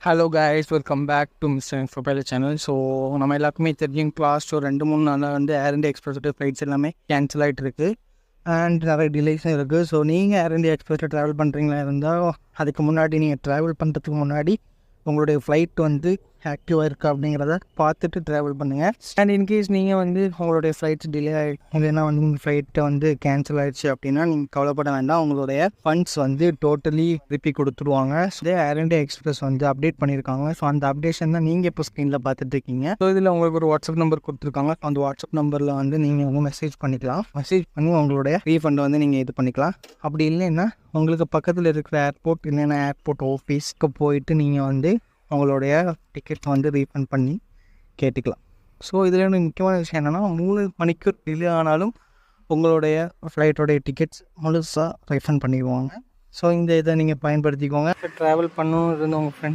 Hello guys, welcome back to mister இன்ஃபோபைல channel. So நம்ம எல்லாருக்குமே தெரியும், கிளாஸ் ஒரு 2-3 நாளாக வந்து ஏர் இந்தியா எக்ஸ்பிரஸோட ஃப்ளைட்ஸ் எல்லாமே கேன்சல் ஆகிட்டு இருக்குது அண்ட் நிறைய டிலேஸும் இருக்குது. ஸோ நீங்கள் ஏர் இந்தியா எக்ஸ்பிரஸில் ட்ராவல் பண்ணுறீங்களா இருந்தால் அதுக்கு முன்னாடி நீங்கள் ட்ராவல் பண்ணுறதுக்கு முன்னாடி உங்களுடைய ஃப்ளைட் வந்து ஆக்டிவாக இருக்கா அப்படிங்கிறத பார்த்துட்டு ட்ராவல் பண்ணுங்கள். அண்ட் இன்கேஸ் நீங்கள் வந்து உங்களுடைய ஃப்ளைட்ஸ் டிலே இல்லைன்னா வந்து உங்கள் ஃப்ளைட்டை வந்து கேன்சல் ஆகிடுச்சு அப்படின்னா நீங்கள் கவலைப்பட வேண்டாம். உங்களுடைய ஃபண்ட்ஸ் வந்து டோட்டலி திருப்பி கொடுத்துருவாங்க. ஸோ ஏர் இந்தியா எக்ஸ்பிரஸ் வந்து அப்டேட் பண்ணியிருக்காங்க. ஸோ அந்த அப்டேஷன் தான் நீங்கள் இப்போ ஸ்க்ரீனில் பார்த்துட்டு இருக்கீங்க. ஸோ இதில் உங்களுக்கு ஒரு வாட்ஸ்அப் நம்பர் கொடுத்துருக்காங்க. அந்த வாட்ஸ்அப் நம்பரில் வந்து நீங்கள் வந்து மெசேஜ் பண்ணிக்கலாம். மெசேஜ் பண்ணி உங்களுடைய ரீஃபண்டை வந்து நீங்கள் இது பண்ணிக்கலாம். அப்படி இல்லைன்னா உங்களுக்கு பக்கத்தில் இருக்கிற ஏர்போர்ட் இல்லைன்னா ஏர்போர்ட் ஆஃபீஸ்க்கு போயிட்டு நீங்கள் வந்து உங்களுடைய டிக்கெட் வந்து ரீஃபண்ட் பண்ணி கேட்டுக்கலாம். ஸோ இதில் எனக்கு முக்கியமான விஷயம் என்னென்னா, 3 மணிக்கு டிலே ஆனாலும் உங்களுடைய ஃப்ளைட்டோடைய டிக்கெட்ஸ் முழுசாக ரீஃபண்ட் பண்ணிடுவாங்க. ஸோ இந்த இதை நீங்கள் பயன்படுத்திக்கோங்க. ட்ராவல் பண்ணணும் இருந்த உங்கள் ஃப்ரெண்ட்ஸ்